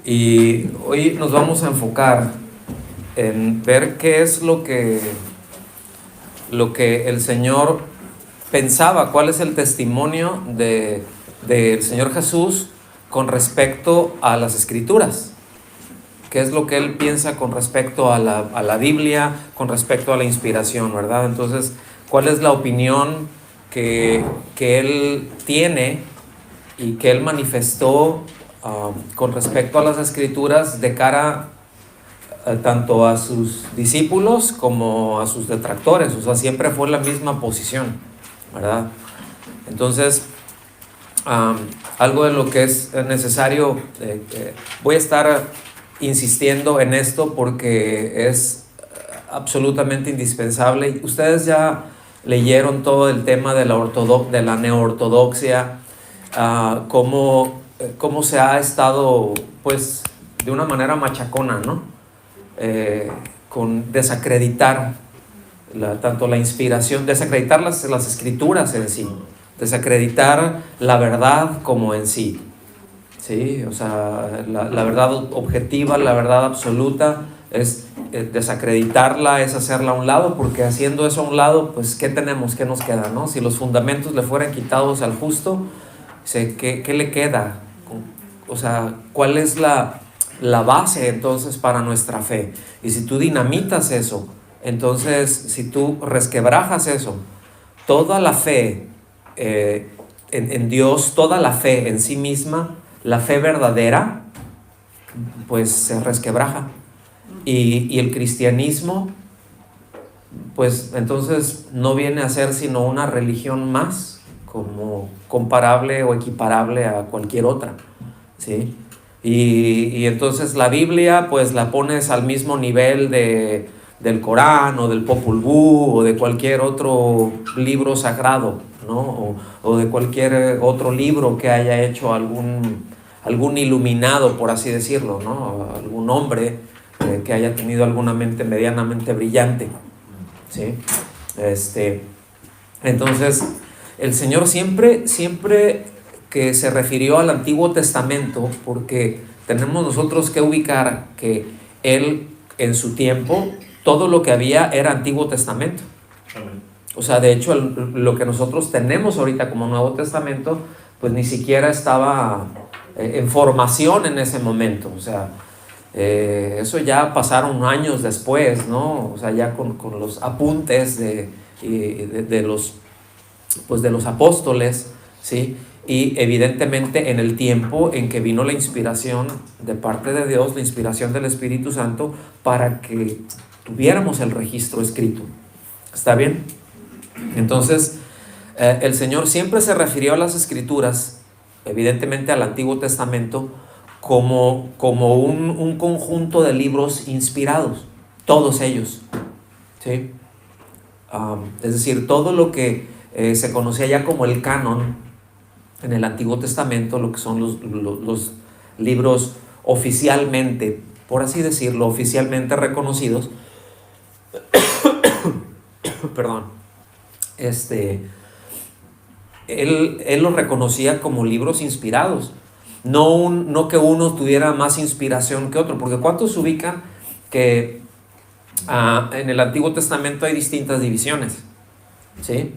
Y hoy nos vamos a enfocar en ver qué es lo que el Señor pensaba, cuál es el testimonio del Señor Jesús con respecto a las Escrituras. ¿Qué es lo que Él piensa con respecto a la Biblia, con respecto a la inspiración, verdad? Entonces, ¿cuál es la opinión que Él tiene y que Él manifestó con respecto a las Escrituras de cara tanto a sus discípulos como a sus detractores? O sea, siempre fue la misma posición, ¿verdad? Entonces, algo de lo que es necesario, voy a estar insistiendo en esto porque es absolutamente indispensable. Ustedes ya leyeron todo el tema de la neoortodoxia, cómo se ha estado, pues, de una manera machacona, ¿no? Con desacreditar tanto la inspiración, desacreditar las escrituras en sí, desacreditar la verdad como en sí. Sí, o sea, la verdad objetiva, la verdad absoluta, es desacreditarla, es hacerla a un lado, porque haciendo eso a un lado, pues, ¿qué tenemos? ¿Qué nos queda, no? Si los fundamentos le fueran quitados al justo, ¿qué le queda? O sea, ¿cuál es la base entonces para nuestra fe? Y si tú dinamitas eso, entonces, si tú resquebrajas eso, toda la fe en Dios, toda la fe en sí misma, la fe verdadera, pues se resquebraja. Y el cristianismo, pues entonces no viene a ser sino una religión más, como comparable o equiparable a cualquier otra, ¿sí? Y entonces la Biblia, pues la pones al mismo nivel del Corán o del Popol Vuh o de cualquier otro libro sagrado, ¿no? O de cualquier otro libro que haya hecho algún iluminado, por así decirlo, ¿no? Algún hombre que haya tenido alguna mente medianamente brillante, ¿sí? Entonces, el Señor siempre que se refirió al Antiguo Testamento, porque tenemos nosotros que ubicar que Él, en su tiempo, todo lo que había era Antiguo Testamento. Amén. O sea, de hecho, lo que nosotros tenemos ahorita como Nuevo Testamento, pues ni siquiera estaba en formación en ese momento. O sea, eso ya pasaron años después, ¿no? O sea, ya con los apuntes de los apóstoles, ¿sí? Y evidentemente en el tiempo en que vino la inspiración de parte de Dios, la inspiración del Espíritu Santo, para que tuviéramos el registro escrito. ¿Está bien? Entonces, el Señor siempre se refirió a las Escrituras, evidentemente al Antiguo Testamento, como un conjunto de libros inspirados, todos ellos, ¿sí? Es decir, todo lo que se conocía ya como el canon en el Antiguo Testamento, lo que son los libros oficialmente, por así decirlo, oficialmente reconocidos, perdón, él los reconocía como libros inspirados, no que uno tuviera más inspiración que otro, porque ¿cuántos ubican que en el Antiguo Testamento hay distintas divisiones? ¿Sí?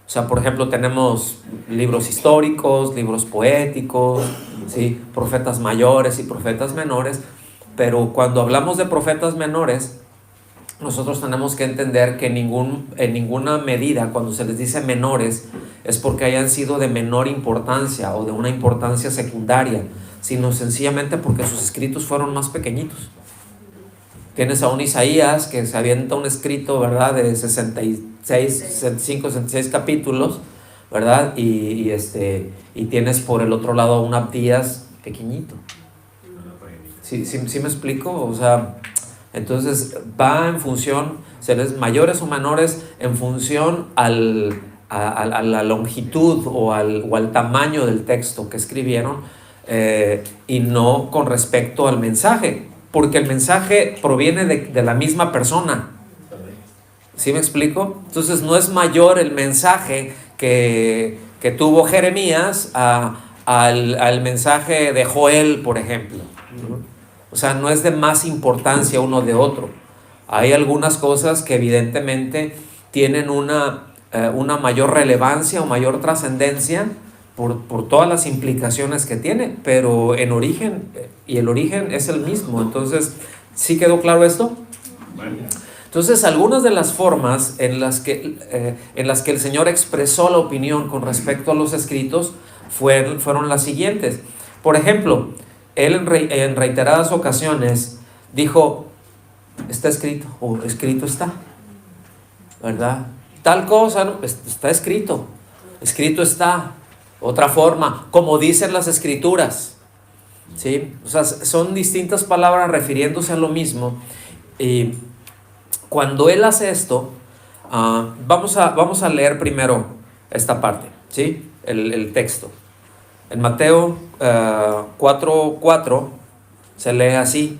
O sea, por ejemplo, tenemos libros históricos, libros poéticos, ¿sí? Profetas mayores y profetas menores, pero cuando hablamos de profetas menores, nosotros tenemos que entender que en ninguna medida, cuando se les dice menores, es porque hayan sido de menor importancia o de una importancia secundaria, sino sencillamente porque sus escritos fueron más pequeñitos. Tienes a un Isaías que se avienta un escrito, ¿verdad?, de 66 capítulos, ¿verdad? Y tienes por el otro lado a un Abdías pequeñito. ¿Sí me explico? O sea, entonces va en función, seres mayores o menores, en función a la longitud o al tamaño del texto que escribieron, y no con respecto al mensaje, porque el mensaje proviene de la misma persona. ¿Sí me explico? Entonces no es mayor el mensaje que tuvo Jeremías al mensaje de Joel, por ejemplo. O sea, no es de más importancia uno de otro. Hay algunas cosas que evidentemente tienen una mayor relevancia o mayor trascendencia por todas las implicaciones que tiene, pero en origen, y el origen es el mismo. Entonces, ¿sí quedó claro esto? Entonces, algunas de las formas en las que el Señor expresó la opinión con respecto a los escritos fueron las siguientes. Por ejemplo, Él en reiteradas ocasiones dijo, está escrito, o escrito está, ¿verdad? Tal cosa, ¿no? Está escrito, escrito está. Otra forma, como dicen las escrituras, ¿sí? O sea, son distintas palabras refiriéndose a lo mismo. Y cuando Él hace esto, vamos a leer primero esta parte, ¿sí? El texto. En Mateo 4:4 se lee así.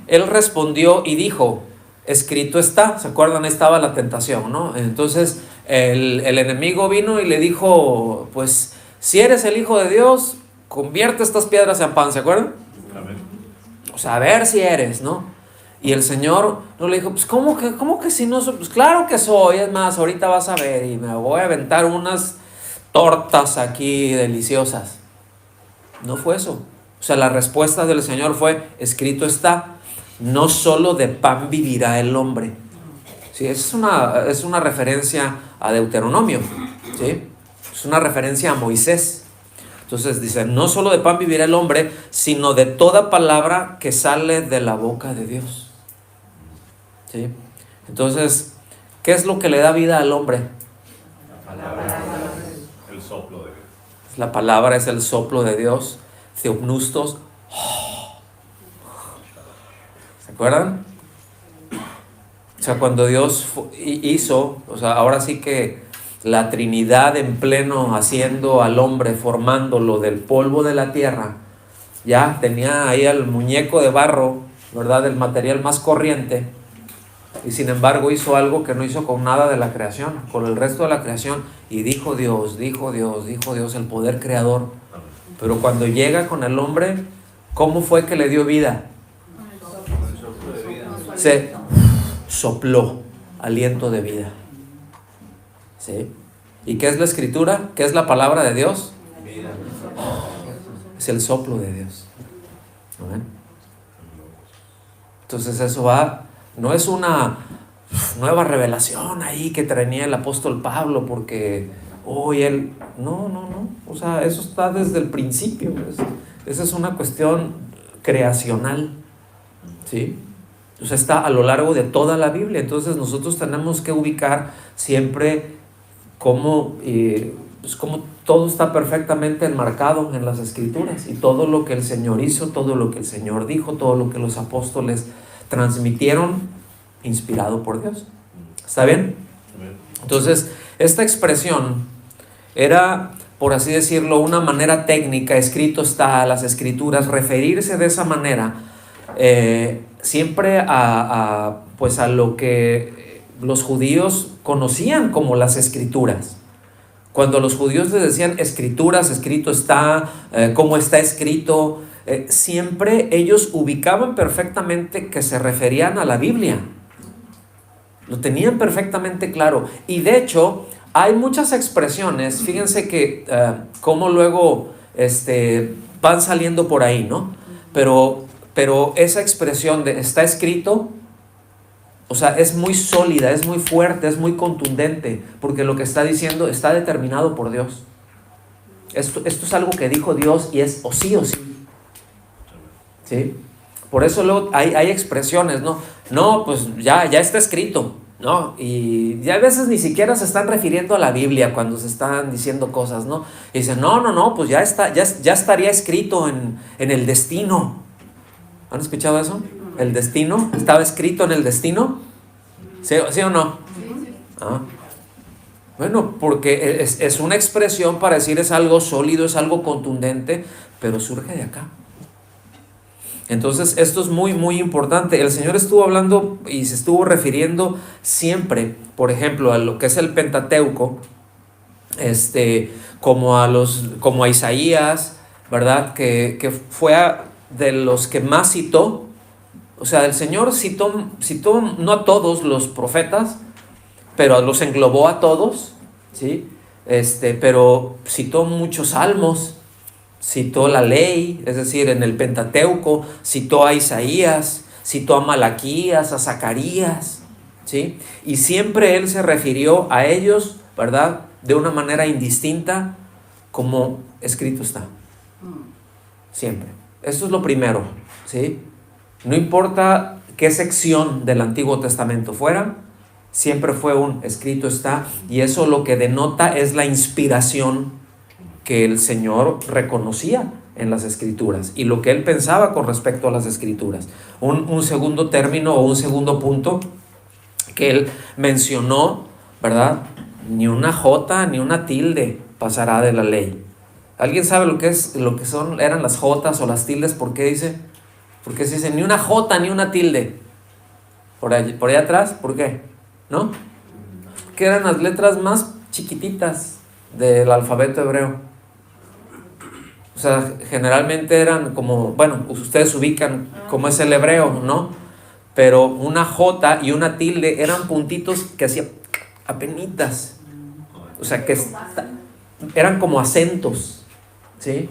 Él respondió y dijo, escrito está. ¿Se acuerdan? Estaba la tentación, ¿no? Entonces el enemigo vino y le dijo, pues si eres el Hijo de Dios, convierte estas piedras en pan. ¿Se acuerdan? Amén. O sea, a ver si eres, ¿no? Y el Señor no le dijo, pues ¿cómo que si no soy? Pues claro que soy. Es más, ahorita vas a ver y me voy a aventar unas tortas aquí deliciosas. No fue eso. O sea, la respuesta del Señor fue, escrito está, no solo de pan vivirá el hombre. Sí, es una referencia a Deuteronomio, ¿sí? Es una referencia a Moisés. Entonces dice, no solo de pan vivirá el hombre, sino de toda palabra que sale de la boca de Dios. ¿Sí? Entonces, ¿qué es lo que le da vida al hombre? La palabra. El soplo de Dios. La palabra es el soplo de Dios. Theopneustos. ¿Se acuerdan? O sea, cuando Dios hizo, o sea, ahora sí que la Trinidad en pleno haciendo al hombre, formándolo del polvo de la tierra, ya tenía ahí al muñeco de barro, ¿verdad? El material más corriente, y sin embargo hizo algo que no hizo con nada de la creación, con el resto de la creación, y dijo Dios, el poder creador. Pero cuando llega con el hombre, ¿cómo fue que le dio vida? Se sopló aliento de vida. ¿Sí? ¿Y qué es la escritura? ¿Qué es la palabra de Dios? Es el soplo de Dios. ¿Amén? Entonces eso no es una nueva revelación ahí que tenía el apóstol Pablo porque hoy él, no, o sea, eso está desde el principio. Esa es una cuestión creacional, ¿sí? O sea, está a lo largo de toda la Biblia. Entonces nosotros tenemos que ubicar siempre cómo todo está perfectamente enmarcado en las Escrituras, y todo lo que el Señor hizo, todo lo que el Señor dijo, todo lo que los apóstoles transmitieron, inspirado por Dios. ¿Está bien? Entonces, esta expresión era, por así decirlo, una manera técnica, escrito está, las Escrituras, referirse de esa manera siempre pues a lo que los judíos conocían como las Escrituras. Cuando los judíos les decían Escrituras, escrito está, como está escrito, siempre ellos ubicaban perfectamente que se referían a la Biblia. Lo tenían perfectamente claro. Y de hecho, hay muchas expresiones, fíjense que cómo luego van saliendo por ahí, ¿no? Pero esa expresión de está escrito, o sea, es muy sólida, es muy fuerte, es muy contundente, porque lo que está diciendo está determinado por Dios. Esto es algo que dijo Dios y es o sí o sí. ¿Sí? Por eso luego hay expresiones, ¿no? No, pues ya está escrito, ¿no? Y ya a veces ni siquiera se están refiriendo a la Biblia cuando se están diciendo cosas, ¿no? Y dicen, no, pues ya estaría escrito en el destino. ¿Han escuchado eso? ¿El destino? ¿Estaba escrito en el destino? ¿Sí o no? Bueno, porque es una expresión para decir es algo sólido, es algo contundente, pero surge de acá. Entonces esto es muy, muy importante. El Señor estuvo hablando y se estuvo refiriendo siempre, por ejemplo, a lo que es el Pentateuco, como a Isaías, ¿verdad? Que fue de los que más citó. O sea, el Señor citó no a todos los profetas, pero los englobó a todos, ¿sí? Pero citó muchos salmos, citó la ley, es decir, en el Pentateuco, citó a Isaías, citó a Malaquías, a Zacarías, ¿sí? Y siempre él se refirió a ellos, ¿verdad?, de una manera indistinta, como escrito está. Siempre. Eso es lo primero, ¿sí? No importa qué sección del Antiguo Testamento fuera, siempre fue un escrito está, y eso lo que denota es la inspiración que el Señor reconocía en las Escrituras y lo que él pensaba con respecto a las Escrituras. Un segundo término o un segundo punto que él mencionó, ¿verdad? Ni una jota ni una tilde pasará de la ley. ¿Alguien sabe eran las jotas o las tildes? ¿Por qué dice? Porque se dice ni una jota ni una tilde. Por allá atrás, ¿por qué? ¿No? Que eran las letras más chiquititas del alfabeto hebreo. O sea, generalmente eran como, bueno, ustedes ubican cómo es el hebreo, ¿no? Pero una jota y una tilde eran puntitos que hacían apenitas. O sea, que eran como acentos, ¿sí?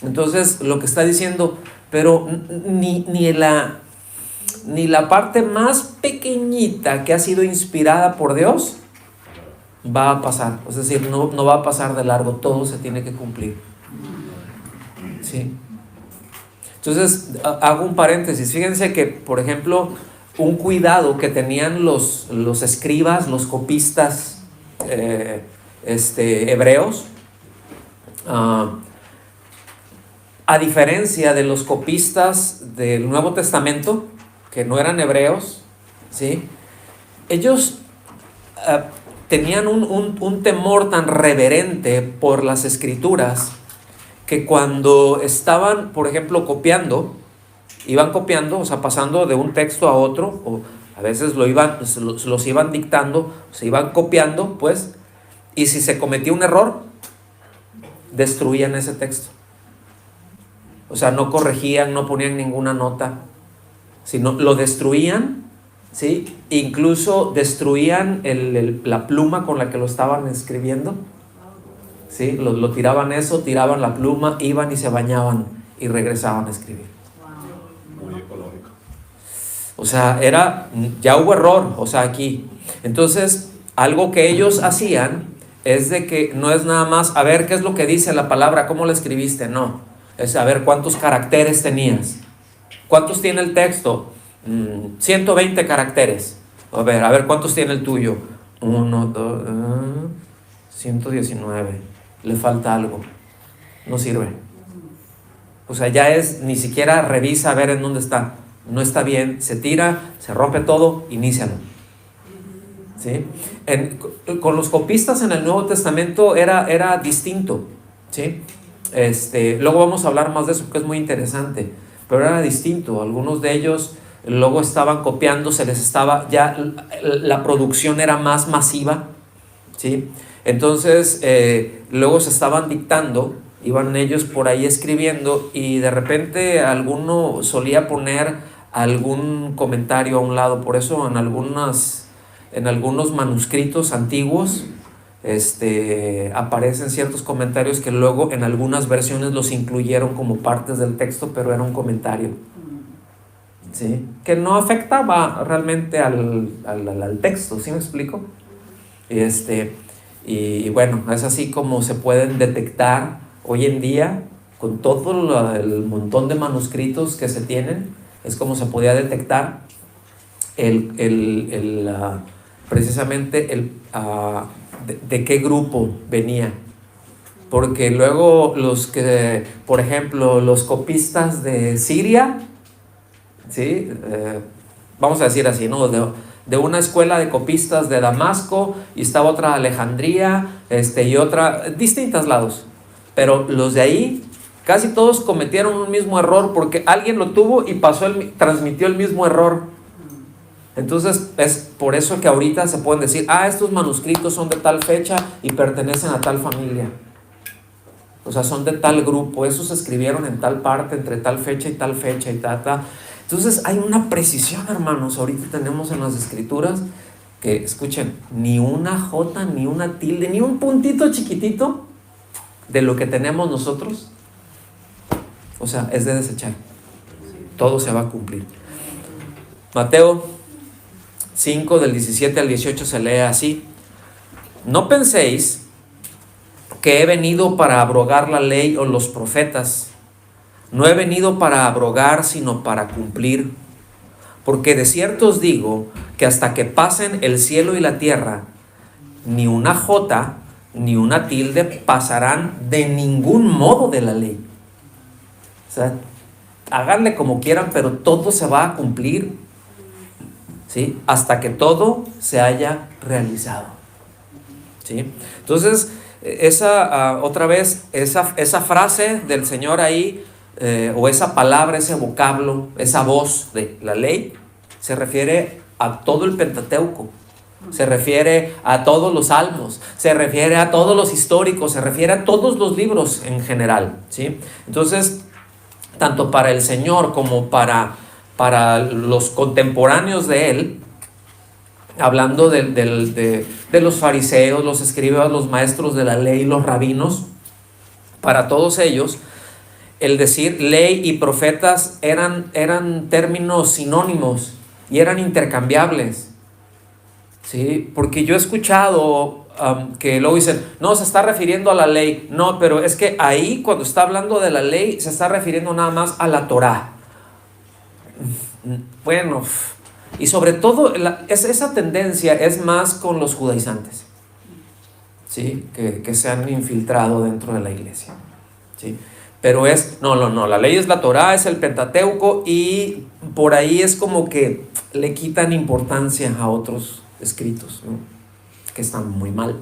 Entonces, lo que está diciendo, pero ni la parte más pequeñita que ha sido inspirada por Dios va a pasar. Es decir, no va a pasar de largo, todo se tiene que cumplir. ¿Sí? Entonces, hago un paréntesis. Fíjense que, por ejemplo, un cuidado que tenían los escribas, los copistas hebreos, a diferencia de los copistas del Nuevo Testamento, que no eran hebreos, ¿sí? Ellos tenían un temor tan reverente por las Escrituras, que cuando estaban, por ejemplo, iban copiando, o sea, pasando de un texto a otro, o a veces los iban dictando, se iban copiando, pues, y si se cometía un error, destruían ese texto. O sea, no corregían, no ponían ninguna nota, sino lo destruían, ¿sí? Incluso destruían la pluma con la que lo estaban escribiendo. ¿Sí? Lo tiraban tiraban la pluma, iban y se bañaban y regresaban a escribir. Muy ecológico. O sea, ya hubo error, o sea, aquí. Entonces, algo que ellos hacían es de que no es nada más, a ver, ¿qué es lo que dice la palabra? ¿Cómo la escribiste? No, es a ver, ¿cuántos caracteres tenías? ¿Cuántos tiene el texto? 120 caracteres. A ver, ¿cuántos tiene el tuyo? 1, 2, 119. Le falta algo, no sirve. O sea, ni siquiera revisa a ver en dónde está. No está bien, se tira, se rompe todo, inícialo. ¿Sí? Con los copistas en el Nuevo Testamento era distinto, ¿sí? Luego vamos a hablar más de eso porque es muy interesante, pero era distinto. Algunos de ellos luego estaban copiando, ya la producción era más masiva, ¿sí? Entonces, luego se estaban dictando, iban ellos por ahí escribiendo y de repente alguno solía poner algún comentario a un lado. Por eso en algunos manuscritos antiguos aparecen ciertos comentarios que luego en algunas versiones los incluyeron como partes del texto, pero era un comentario, ¿sí? Que no afectaba realmente al texto, ¿sí me explico? Y bueno, es así como se pueden detectar hoy en día con todo el montón de manuscritos que se tienen. Es como se podía detectar precisamente de qué grupo venía. Porque luego por ejemplo, los copistas de Siria, ¿sí? Vamos a decir así, ¿no? De una escuela de copistas de Damasco, y estaba otra de Alejandría, y otra, distintos lados. Pero los de ahí, casi todos cometieron un mismo error, porque alguien lo tuvo y transmitió el mismo error. Entonces, es por eso que ahorita se pueden decir, estos manuscritos son de tal fecha y pertenecen a tal familia. O sea, son de tal grupo, esos se escribieron en tal parte, entre tal fecha y tal fecha y tal. Entonces hay una precisión, hermanos, ahorita tenemos en las escrituras que, escuchen, ni una jota, ni una tilde, ni un puntito chiquitito de lo que tenemos nosotros, o sea, es de desechar. Todo se va a cumplir. Mateo 5, del 17 al 18 se lee así: no penséis que he venido para abrogar la ley o los profetas. No he venido para abrogar, sino para cumplir. Porque de cierto os digo que hasta que pasen el cielo y la tierra, ni una jota ni una tilde pasarán de ningún modo de la ley. O sea, háganle como quieran, pero todo se va a cumplir, ¿sí? Hasta que todo se haya realizado, ¿sí? Entonces, otra vez, esa frase del Señor ahí, o esa palabra, ese vocablo, esa voz de la ley, se refiere a todo el Pentateuco, se refiere a todos los salmos, se refiere a todos los históricos, se refiere a todos los libros en general, ¿sí? Entonces, tanto para el Señor como para los contemporáneos de Él, hablando de los fariseos, los escribas, los maestros de la ley, los rabinos, para todos ellos, el decir ley y profetas eran términos sinónimos y eran intercambiables, ¿sí? Porque yo he escuchado que luego dicen, no, se está refiriendo a la ley. No, pero es que ahí cuando está hablando de la ley se está refiriendo nada más a la Torá. Bueno, y sobre todo esa tendencia es más con los judaizantes, ¿sí? Que se han infiltrado dentro de la iglesia, ¿sí? Pero no, la ley es la Torá, es el Pentateuco, y por ahí es como que le quitan importancia a otros escritos, ¿no? Que están muy mal.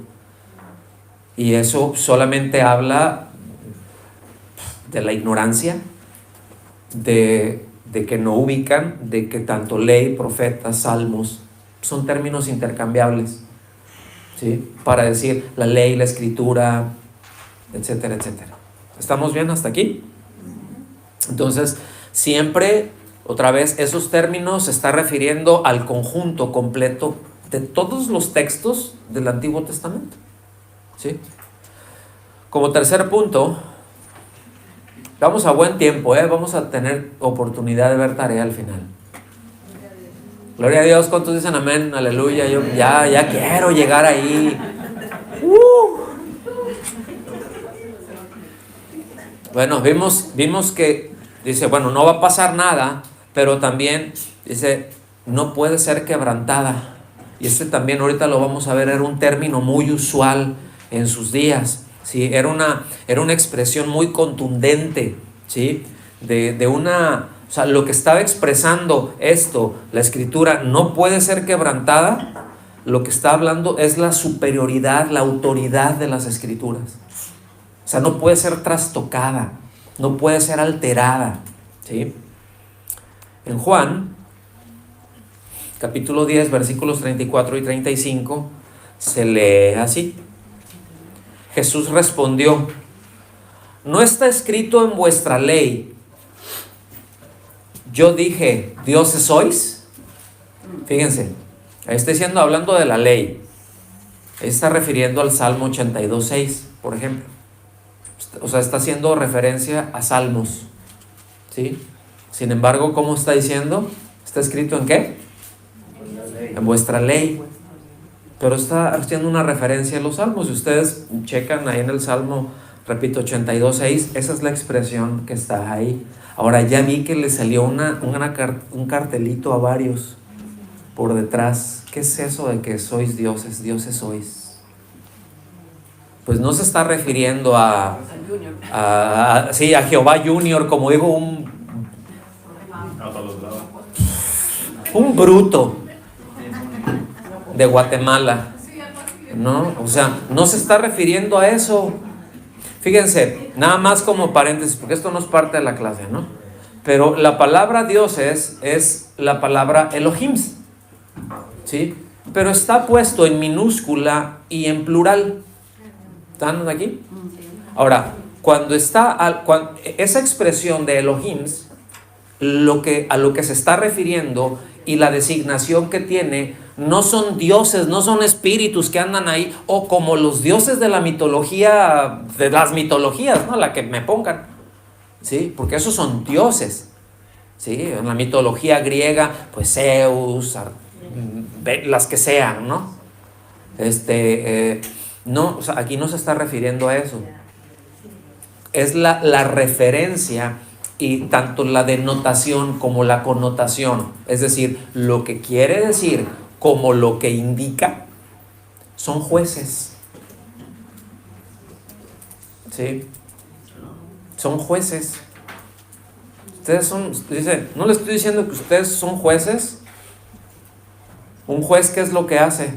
Y eso solamente habla de la ignorancia, de que no ubican, de que tanto ley, profetas, salmos son términos intercambiables, ¿sí? Para decir la ley, la escritura, etcétera, etcétera. ¿Estamos bien hasta aquí? Entonces, siempre, otra vez, esos términos se está refiriendo al conjunto completo de todos los textos del Antiguo Testamento, ¿sí? Como tercer punto, vamos a buen tiempo, vamos a tener oportunidad de ver tarea al final. Gloria a Dios. ¿Cuántos dicen amén? Aleluya. Yo ya quiero llegar ahí. Bueno, vimos que dice, bueno, no va a pasar nada, pero también dice, no puede ser quebrantada. Y también ahorita lo vamos a ver, era un término muy usual en sus días, ¿sí? Era una expresión muy contundente, ¿sí? O sea, lo que estaba expresando esto, la escritura, no puede ser quebrantada. Lo que está hablando es la superioridad, la autoridad de las escrituras. O sea, no puede ser trastocada, no puede ser alterada, ¿sí? En Juan, capítulo 10, versículos 34 y 35, se lee así: Jesús respondió, ¿no está escrito en vuestra ley, yo dije, dioses sois? Fíjense, ahí está hablando de la ley. Ahí está refiriendo al Salmo 82:6, por ejemplo. O sea, está haciendo referencia a salmos, ¿sí? Sin embargo, ¿cómo está diciendo? ¿Está escrito en qué? En vuestra ley. Pero está haciendo una referencia a los salmos. Si ustedes checan ahí en el Salmo, repito, 82:6, esa es la expresión que está ahí. Ahora ya vi que le salió un cartelito a varios por detrás. ¿Qué es eso de que sois dioses? Dioses sois. Pues no se está refiriendo a Jehová Junior, como dijo un bruto de Guatemala, ¿no? O sea, no se está refiriendo a eso. Fíjense, nada más como paréntesis, porque esto no es parte de la clase, ¿no? Pero la palabra dioses es la palabra Elohim, ¿sí? Pero está puesto en minúscula y en plural. ¿Están aquí? Ahora, cuando esa expresión de Elohim, a lo que se está refiriendo y la designación que tiene, no son dioses, no son espíritus que andan ahí, o como los dioses de la mitología, de las mitologías, ¿no? La que me pongan, ¿sí? Porque esos son dioses, ¿sí? En la mitología griega, pues Zeus, las que sean, ¿no? No, o sea, aquí no se está refiriendo a eso. Es la referencia y tanto la denotación como la connotación, es decir, lo que quiere decir como lo que indica, son jueces. ¿Sí? Son jueces. Ustedes dice, no le estoy diciendo que ustedes son jueces. Un juez, ¿qué es lo que hace?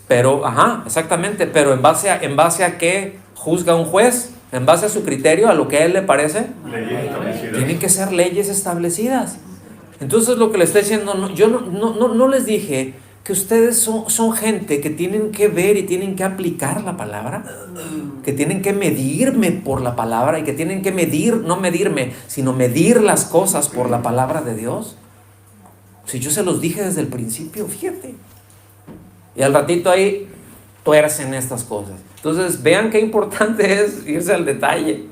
Pero, exactamente, pero ¿en base a qué juzga un juez? ¿En base a su criterio, a lo que a él le parece? Tienen que ser leyes establecidas. Entonces lo que le estoy diciendo, yo no les dije que ustedes son gente que tienen que ver y tienen que aplicar la palabra, que tienen que medirme por la palabra y que tienen que no medirme, sino medir las cosas por la palabra de Dios. Si yo se los dije desde el principio, fíjate. Y al ratito ahí tuercen estas cosas. Entonces vean qué importante es irse al detalle.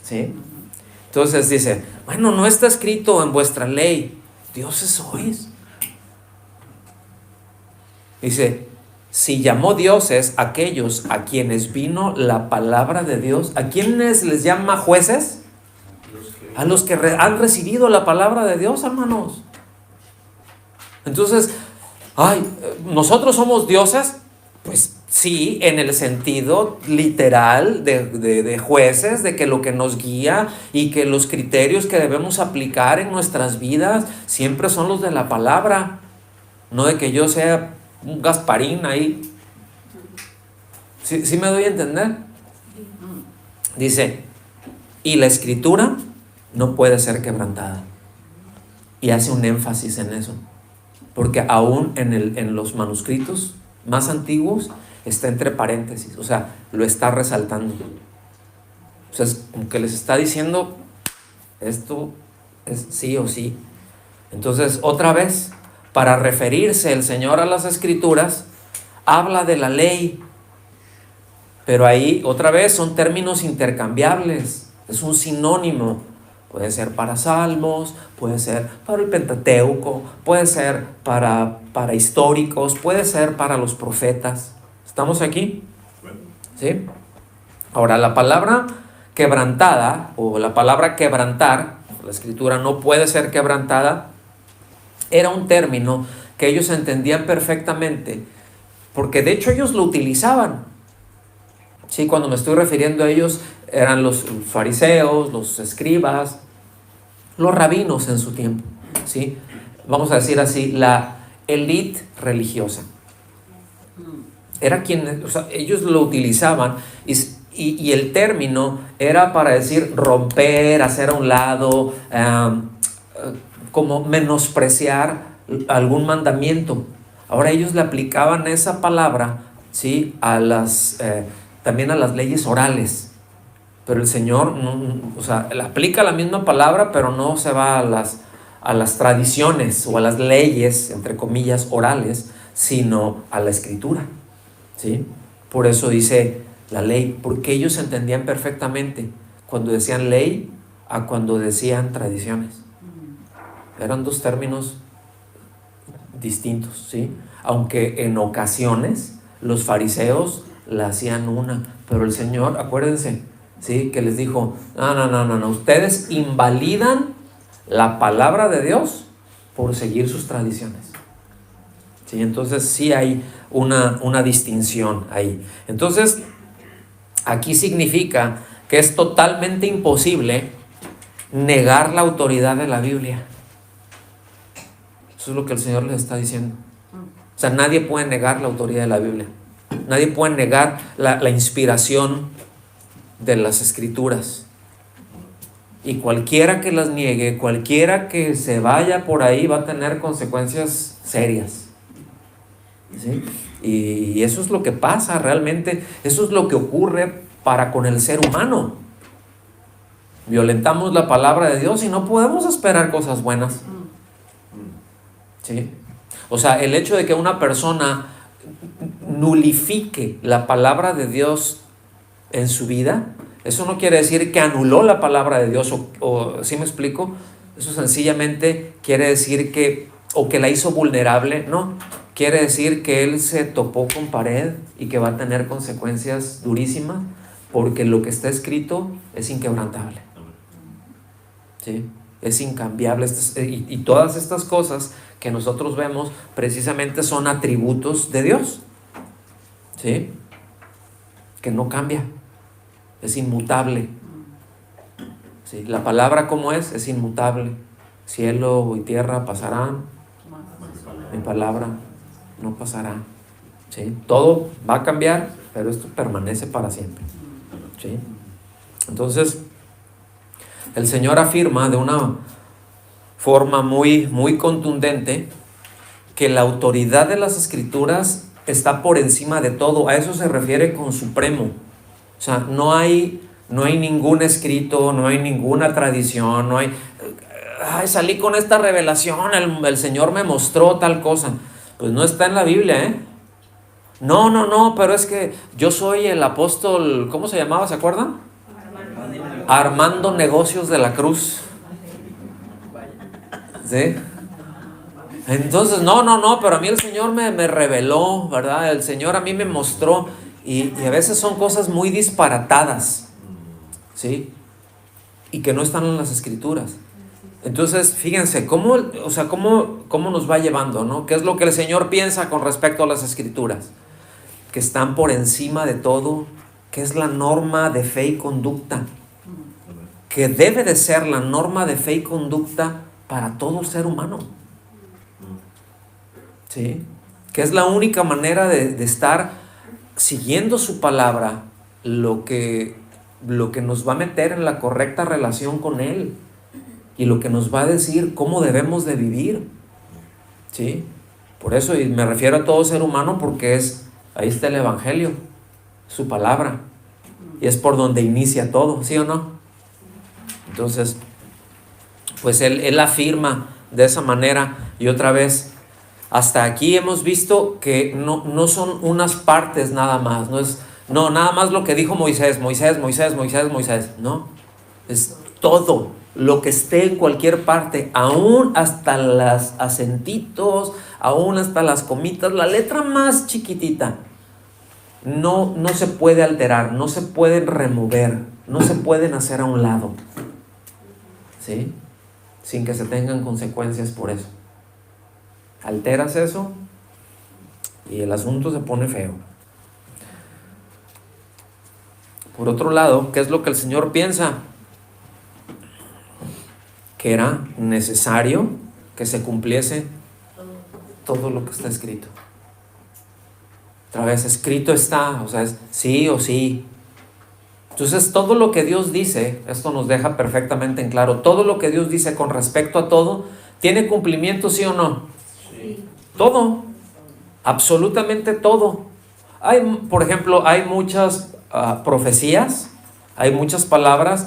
¿Sí? Entonces dice, bueno, no está escrito en vuestra ley, dioses sois. Dice, si llamó dioses aquellos a quienes vino la palabra de Dios, ¿a quiénes les llama jueces? A los que han recibido la palabra de Dios, hermanos. Entonces, ¿nosotros somos dioses? Pues sí, en el sentido literal de jueces, de que lo que nos guía y que los criterios que debemos aplicar en nuestras vidas siempre son los de la palabra, no de que yo sea un Gasparín ahí. ¿Sí me doy a entender? Dice, y la escritura no puede ser quebrantada. Y hace un énfasis en eso, porque aún en los manuscritos más antiguos está entre paréntesis, o sea, lo está resaltando. O sea, es como que les está diciendo, esto es sí o sí. Entonces, otra vez, para referirse el Señor a las Escrituras, habla de la ley, pero ahí, otra vez, son términos intercambiables, es un sinónimo. Puede ser para Salmos, puede ser para el Pentateuco, puede ser para históricos, puede ser para los profetas. ¿Estamos aquí? ¿Sí? Ahora, la palabra quebrantada o la palabra quebrantar, la escritura no puede ser quebrantada, era un término que ellos entendían perfectamente, porque de hecho ellos lo utilizaban. Sí, cuando me estoy refiriendo a ellos, eran los fariseos, los escribas, los rabinos en su tiempo, ¿sí? Vamos a decir así, la élite religiosa. Era o sea, ellos lo utilizaban y el término era para decir romper, hacer a un lado, como menospreciar algún mandamiento. Ahora ellos le aplicaban esa palabra, ¿sí? También a las leyes orales. Pero el Señor, o sea, le aplica la misma palabra, pero no se va a las tradiciones o a las leyes, entre comillas, orales, sino a la escritura, ¿sí? Por eso dice la ley, porque ellos entendían perfectamente cuando decían ley a cuando decían tradiciones. Eran dos términos distintos, ¿sí? Aunque en ocasiones los fariseos la hacían una, pero el Señor, acuérdense, ¿sí? Que les dijo, no, ustedes invalidan la palabra de Dios por seguir sus tradiciones. ¿Sí? Entonces sí hay una distinción ahí. Entonces, aquí significa que es totalmente imposible negar la autoridad de la Biblia. Eso es lo que el Señor les está diciendo. O sea, nadie puede negar la autoridad de la Biblia. Nadie puede negar la inspiración de las Escrituras. Y cualquiera que las niegue, cualquiera que se vaya por ahí va a tener consecuencias serias. ¿Sí? Y eso es lo que pasa realmente, eso es lo que ocurre para con el ser humano. Violentamos la palabra de Dios y no podemos esperar cosas buenas. ¿Sí? O sea, el hecho de que una persona nulifique la palabra de Dios en su vida, eso no quiere decir que anuló la palabra de Dios, o ¿sí me explico? Eso sencillamente quiere decir que, o que la hizo vulnerable, no. Quiere decir que él se topó con pared y que va a tener consecuencias durísimas, porque lo que está escrito es inquebrantable. ¿Sí? Es incambiable. Y todas estas cosas que nosotros vemos precisamente son atributos de Dios. ¿Sí? Que no cambia. Es inmutable. ¿Sí? La palabra, ¿cómo es? Es inmutable. Cielo y tierra pasarán, mi palabra no pasará. ¿Sí? Todo va a cambiar, pero esto permanece para siempre. ¿Sí? Entonces, el Señor afirma de una forma muy contundente que la autoridad de las Escrituras está por encima de todo. A eso se refiere con supremo. O sea, no hay ningún escrito, no hay ninguna tradición, no hay... Ay, salí con esta revelación, el Señor me mostró tal cosa. Pues no está en la Biblia, ¿eh? No, pero es que yo soy el apóstol, ¿cómo se llamaba? ¿Se acuerdan? Armando Negocios de la Cruz. ¿Sí? Entonces, no, pero a mí el Señor me reveló, ¿verdad? El Señor a mí me mostró, y a veces son cosas muy disparatadas, ¿sí? Y que no están en las Escrituras. Entonces, fíjense, ¿cómo nos va llevando, ¿no? ¿Qué es lo que el Señor piensa con respecto a las Escrituras? Que están por encima de todo, que es la norma de fe y conducta, que debe de ser la norma de fe y conducta para todo ser humano. ¿Sí? Que es la única manera de estar siguiendo su palabra, lo que nos va a meter en la correcta relación con Él, y lo que nos va a decir cómo debemos de vivir. ¿Sí? Por eso, y me refiero a todo ser humano, porque ahí está el Evangelio, su palabra, y es por donde inicia todo, ¿sí o no? Entonces, pues él afirma de esa manera. Y otra vez, hasta aquí hemos visto que no son unas partes nada más, no nada más lo que dijo Moisés, no, es todo lo que esté en cualquier parte, aún hasta los acentitos, aún hasta las comitas, la letra más chiquitita, no se puede alterar, no se pueden remover, no se pueden hacer a un lado, ¿sí? Sin que se tengan consecuencias por eso. Alteras eso y el asunto se pone feo. Por otro lado, ¿qué es lo que el Señor piensa? Que era necesario que se cumpliese todo lo que está escrito. Otra vez, escrito está, o sea, es sí o sí. Entonces, todo lo que Dios dice, esto nos deja perfectamente en claro, todo lo que Dios dice con respecto a todo, ¿tiene cumplimiento, sí o no? Sí. Todo, absolutamente todo. Por ejemplo, hay muchas profecías, hay muchas palabras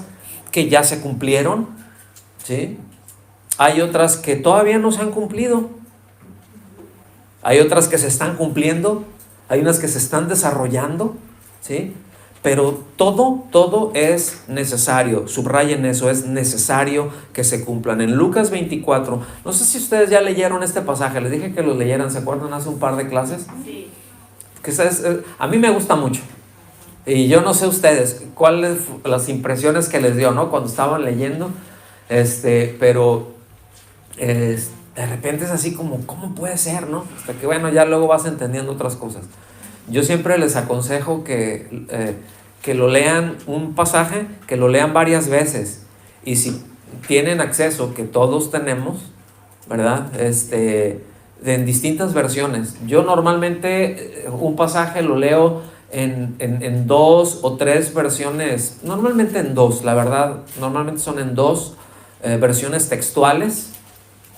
que ya se cumplieron, ¿sí? Hay otras que todavía no se han cumplido, hay otras que se están cumpliendo, hay unas que se están desarrollando, ¿sí? Pero todo es necesario. Subrayen eso, es necesario que se cumplan. En Lucas 24, no sé si ustedes ya leyeron este pasaje, les dije que lo leyeran, ¿se acuerdan hace un par de clases? Sí. A mí me gusta mucho. Y yo no sé ustedes cuáles las impresiones que les dio, ¿no? Cuando estaban leyendo, pero de repente es así como, ¿cómo puede ser, no? Hasta que bueno, ya luego vas entendiendo otras cosas. Yo siempre les aconsejo que lo lean un pasaje, que lo lean varias veces, y si tienen acceso, que todos tenemos, ¿verdad? En distintas versiones. Yo normalmente un pasaje lo leo en 2 o 3 versiones, normalmente en 2, la verdad, normalmente son en 2 versiones textuales,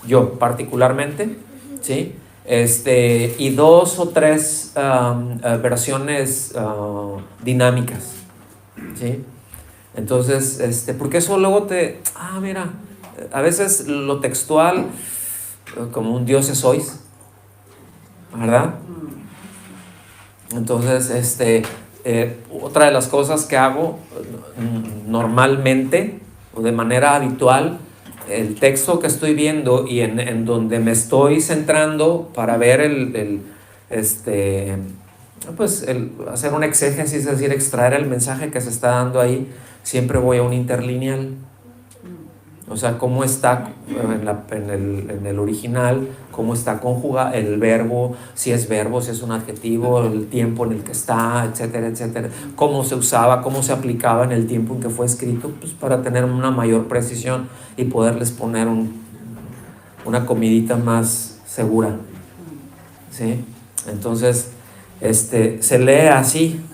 yo particularmente, ¿sí? y 2 o 3 versiones dinámicas, ¿sí? Entonces, porque eso luego mira, a veces lo textual, como un Dios sois, ¿verdad? Entonces, otra de las cosas que hago normalmente o de manera habitual, el texto que estoy viendo y en donde me estoy centrando para ver pues hacer un exégesis, es decir, extraer el mensaje que se está dando ahí, siempre voy a un interlineal. O sea, cómo está en el original, cómo está conjugado el verbo, si es verbo, si es un adjetivo, el tiempo en el que está, etcétera, etcétera. Cómo se usaba, cómo se aplicaba en el tiempo en que fue escrito, pues para tener una mayor precisión y poderles poner una comidita más segura. ¿Sí? Entonces, se lee así.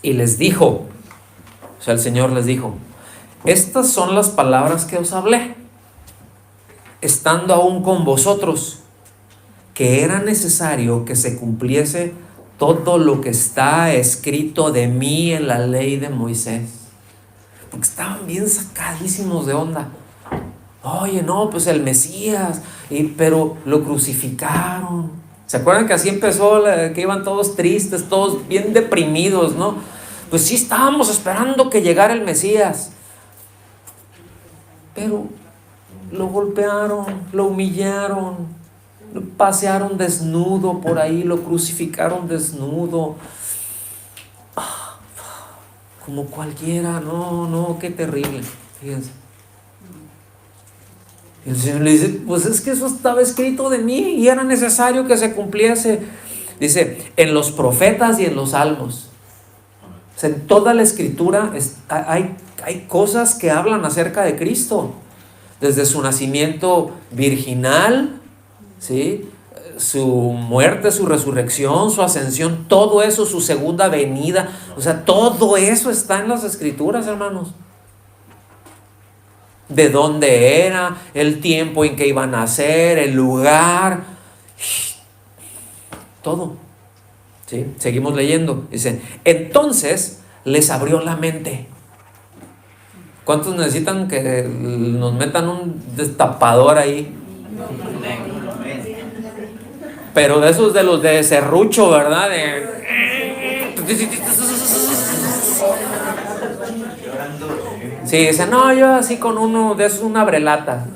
Y les dijo, o sea, el Señor les dijo: estas son las palabras que os hablé, estando aún con vosotros, que era necesario que se cumpliese todo lo que está escrito de mí en la ley de Moisés. Porque estaban bien sacadísimos de onda. Oye, no, pues el Mesías, pero lo crucificaron. ¿Se acuerdan que así empezó, que iban todos tristes, todos bien deprimidos, ¿no? Pues sí, estábamos esperando que llegara el Mesías. Pero lo golpearon, lo humillaron, lo pasearon desnudo por ahí, lo crucificaron desnudo. Como cualquiera, no, qué terrible. Fíjense. Y el Señor le dice: pues es que eso estaba escrito de mí y era necesario que se cumpliese. Dice, en los profetas y en los salmos. O sea, en toda la escritura hay cosas que hablan acerca de Cristo, desde su nacimiento virginal, ¿sí? Su muerte, su resurrección, su ascensión, todo eso, su segunda venida, o sea, todo eso está en las escrituras, hermanos. De dónde era, el tiempo en que iban a nacer, el lugar, todo. ¿Sí? Seguimos leyendo. Dice, entonces les abrió la mente. ¿Cuántos necesitan que nos metan un destapador ahí? Pero de esos de los de serrucho, ¿verdad? Sí, dice, no, yo así con uno de esos, una brelata.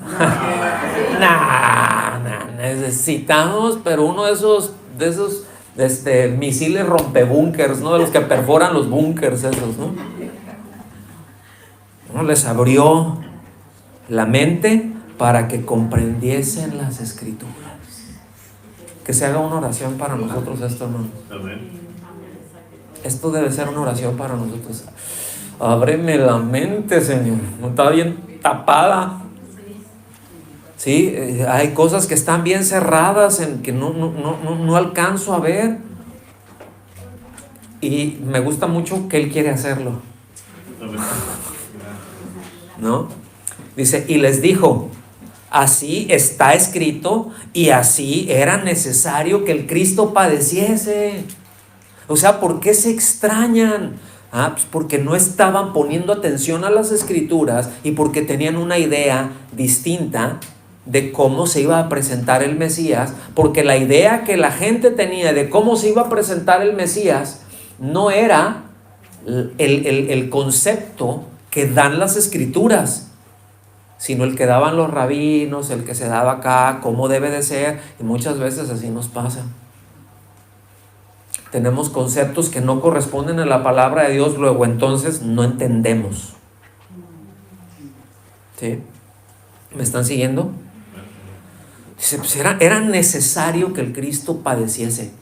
Necesitamos, pero uno de esos misiles rompebúnkers, ¿no? De los que perforan los búnkers esos, ¿no? Les abrió la mente para que comprendiesen las escrituras. Que se haga una oración para nosotros esto, hermanos. Esto debe ser una oración para nosotros. Ábreme la mente, Señor. No está bien tapada. Sí, hay cosas que están bien cerradas en que no alcanzo a ver. Y me gusta mucho que Él quiere hacerlo. ¿No? Dice, y les dijo: así está escrito y así era necesario que el Cristo padeciese. O sea, ¿por qué se extrañan? Pues porque no estaban poniendo atención a las escrituras y porque tenían una idea distinta de cómo se iba a presentar el Mesías, porque la idea que la gente tenía de cómo se iba a presentar el Mesías no era el concepto que dan las escrituras, sino el que daban los rabinos, el que se daba acá, cómo debe de ser, y muchas veces así nos pasa. Tenemos conceptos que no corresponden a la palabra de Dios, luego entonces no entendemos. ¿Sí? ¿Me están siguiendo? Dice, pues era necesario que el Cristo padeciese.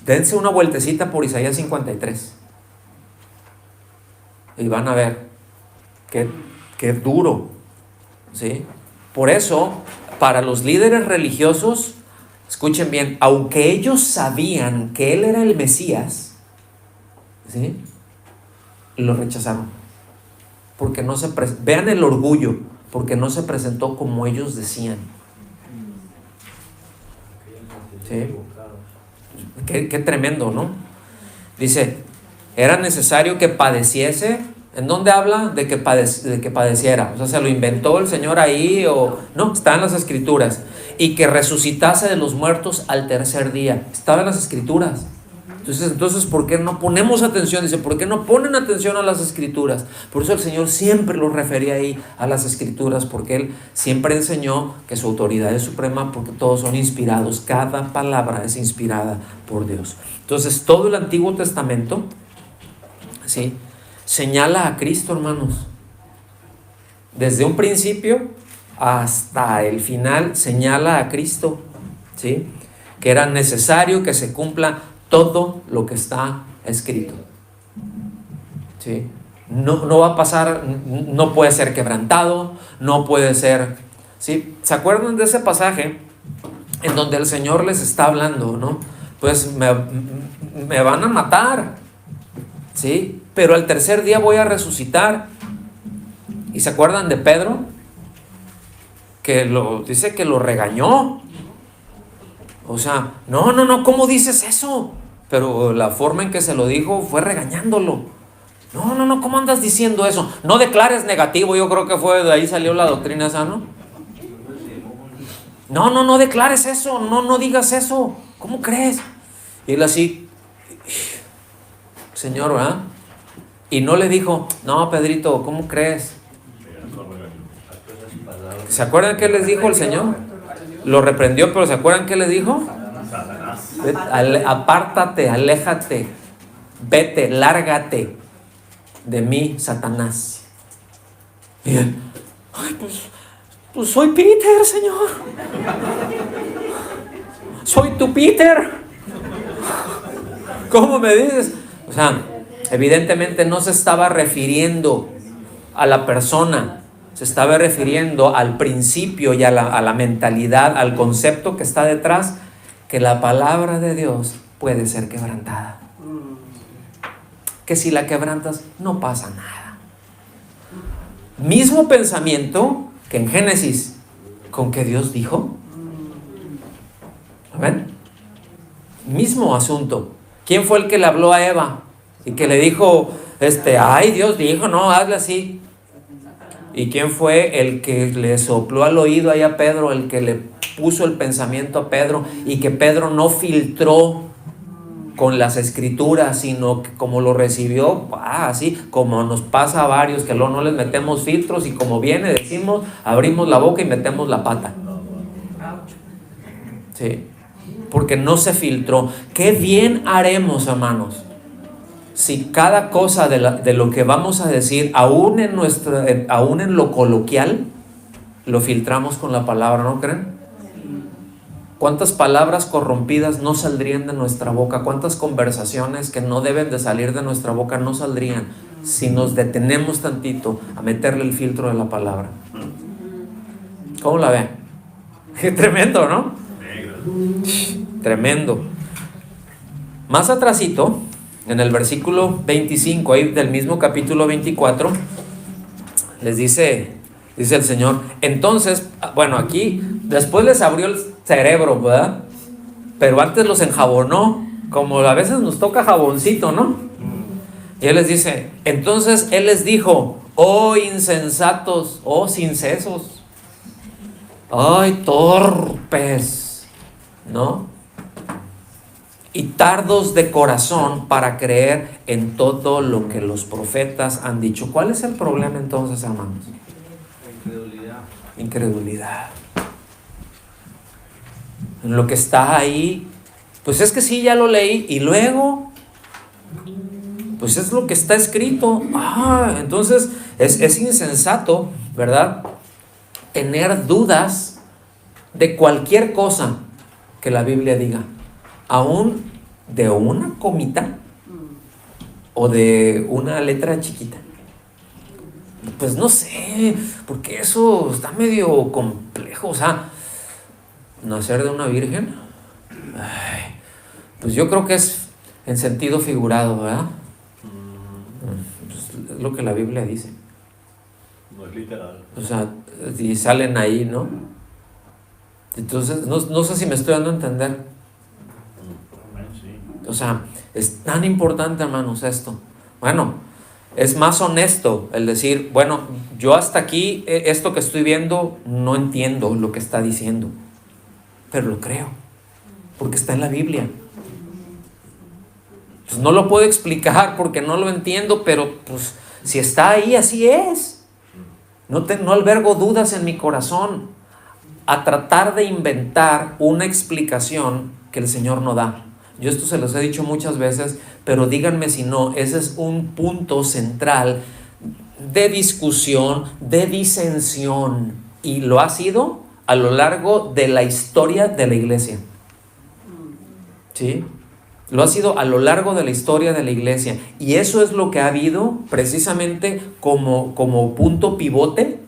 Dense una vueltecita por Isaías 53 y van a ver qué duro, ¿sí? Por eso, para los líderes religiosos, escuchen bien, aunque ellos sabían que Él era el Mesías, ¿sí? Lo rechazaron. Porque vean el orgullo, porque no se presentó como ellos decían. ¿Sí? Qué tremendo, ¿no? Dice, era necesario que padeciese. ¿En dónde habla? De que padeciera. O sea, ¿se lo inventó el Señor ahí? O no, está en las Escrituras. Y que resucitase de los muertos al tercer día. Estaba en las Escrituras. Entonces, ¿por qué no ponemos atención? Dice, ¿por qué no ponen atención a las Escrituras? Por eso el Señor siempre los refería ahí a las Escrituras, porque Él siempre enseñó que su autoridad es suprema, porque todos son inspirados. Cada palabra es inspirada por Dios. Entonces, todo el Antiguo Testamento, ¿sí?, señala a Cristo, hermanos. Desde un principio hasta el final señala a Cristo, ¿sí?, que era necesario que se cumpla todo lo que está escrito, ¿sí? No va a pasar, no puede ser quebrantado, no puede ser, ¿sí? ¿Se acuerdan de ese pasaje en donde el Señor les está hablando, ¿no? Pues me van a matar, ¿sí?, pero al tercer día voy a resucitar. ¿Y se acuerdan de Pedro? Que dice que lo regañó. O sea, no, ¿cómo dices eso? Pero la forma en que se lo dijo fue regañándolo. No, ¿cómo andas diciendo eso? No declares negativo. Yo creo que fue de ahí salió la doctrina esa, ¿no? No declares eso, no digas eso. ¿Cómo crees? Y él así, Señor, ¿verdad? Y no le dijo, no, Pedrito, ¿cómo crees? ¿Se acuerdan qué les dijo el Señor? Lo reprendió, pero ¿se acuerdan qué le dijo? Apártate, aléjate, vete, lárgate de mí, Satanás. Y él, ay, pues soy Peter, Señor. Soy tu Peter. ¿Cómo me dices? O sea, evidentemente no se estaba refiriendo a la persona, se estaba refiriendo al principio y a la mentalidad, al concepto que está detrás, que la palabra de Dios puede ser quebrantada. Que si la quebrantas, no pasa nada. Mismo pensamiento que en Génesis, con que Dios dijo. ¿Ven? Mismo asunto. ¿Quién fue el que le habló a Eva? Y que le dijo, ay, Dios dijo, no, hazle así. ¿Y quién fue el que le sopló al oído ahí a Pedro? El que le puso el pensamiento a Pedro, y que Pedro no filtró con las Escrituras, sino que como lo recibió, así como nos pasa a varios, que luego no les metemos filtros, y como viene, decimos, abrimos la boca y metemos la pata. Sí, porque no se filtró. Qué bien haremos, hermanos, si cada cosa de lo que vamos a decir, aún en lo coloquial, lo filtramos con la palabra, ¿no creen? ¿Cuántas palabras corrompidas no saldrían de nuestra boca? ¿Cuántas conversaciones que no deben de salir de nuestra boca no saldrían si nos detenemos tantito a meterle el filtro de la palabra? ¿Cómo la ven? Qué tremendo, ¿no? Tremendo. Más atrasito, en el versículo 25, ahí del mismo capítulo 24, les dice el Señor, entonces, bueno, aquí, después les abrió el cerebro, ¿verdad? Pero antes los enjabonó, como a veces nos toca jaboncito, ¿no? Y Él les dice, entonces Él les dijo, oh insensatos, oh sincesos, ay torpes, ¿no? Y tardos de corazón para creer en todo lo que los profetas han dicho. ¿Cuál es el problema entonces, hermanos? Incredulidad. En lo que está ahí, pues es que sí, ya lo leí, y luego, pues es lo que está escrito. Entonces es insensato, ¿verdad?, tener dudas de cualquier cosa que la Biblia diga, aún de una comita o de una letra chiquita. Pues no sé, porque eso está medio complejo. O sea, nacer de una virgen, pues yo creo que es en sentido figurado, ¿verdad? Pues es lo que la Biblia dice. No es literal. O sea, y salen ahí, ¿no? Entonces, no sé si me estoy dando a entender. O sea, es tan importante, hermanos, esto. Bueno, es más honesto el decir, bueno, yo hasta aquí, esto que estoy viendo, no entiendo lo que está diciendo, pero lo creo, porque está en la Biblia. Pues no lo puedo explicar porque no lo entiendo, pero pues si está ahí, así es. No albergo dudas en mi corazón a tratar de inventar una explicación que el Señor no da. Yo esto se los he dicho muchas veces, pero díganme si no, ese es un punto central de discusión, de disensión, y lo ha sido a lo largo de la historia de la iglesia. ¿Sí? Lo ha sido a lo largo de la historia de la iglesia, y eso es lo que ha habido precisamente como punto pivote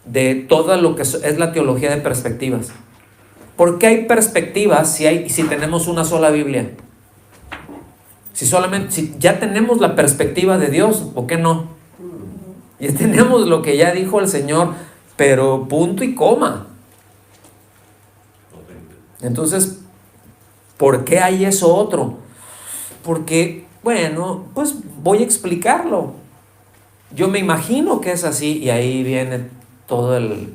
de todo lo que es la teología de perspectivas. ¿Por qué hay perspectivas si tenemos una sola Biblia? Si ya tenemos la perspectiva de Dios, ¿por qué no? Ya tenemos lo que ya dijo el Señor, pero punto y coma. Entonces, ¿por qué hay eso otro? Porque, bueno, pues voy a explicarlo. Yo me imagino que es así, y ahí viene todo el,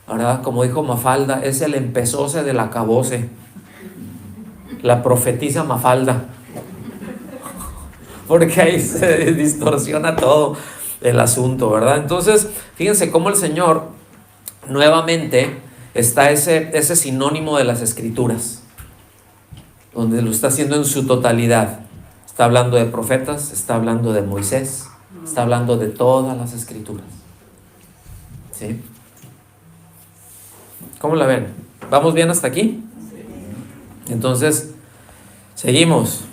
¿verdad? Como dijo Mafalda, es el empezóse del acabose. La profetisa Mafalda. Porque ahí se distorsiona todo el asunto, ¿verdad? Entonces, fíjense cómo el Señor nuevamente está ese sinónimo de las Escrituras, donde lo está haciendo en su totalidad. Está hablando de profetas, está hablando de Moisés, está hablando de todas las Escrituras. ¿Sí? ¿Cómo la ven? ¿Vamos bien hasta aquí? Entonces, seguimos.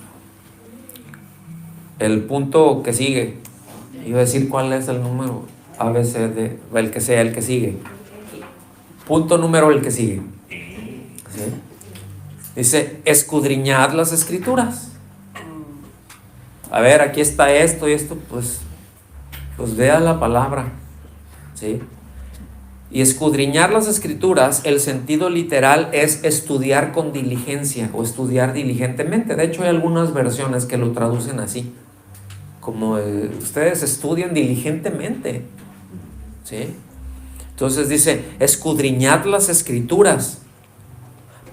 El punto que sigue. Iba a decir cuál es el número A, B, C, D, el que sea, el que sigue. Punto número el que sigue. ¿Sí? Dice, escudriñad las Escrituras. A ver, aquí está esto y esto, pues vea la palabra. ¿Sí? Y escudriñar las Escrituras, el sentido literal es estudiar con diligencia o estudiar diligentemente. De hecho, hay algunas versiones que lo traducen así, como ustedes estudian diligentemente. ¿Sí? Entonces dice, escudriñad las Escrituras,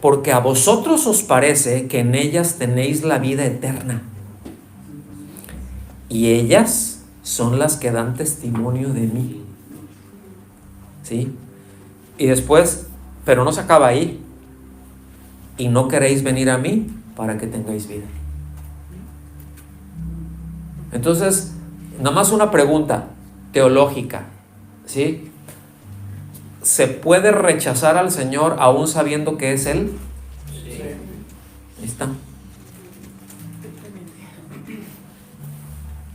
porque a vosotros os parece que en ellas tenéis la vida eterna, y ellas son las que dan testimonio de mí. ¿Sí? Y después, pero no se acaba ahí. Y no queréis venir a mí para que tengáis vida. Entonces, nada más una pregunta teológica. ¿Sí? ¿Se puede rechazar al Señor aún sabiendo que es Él? Sí. Ahí está.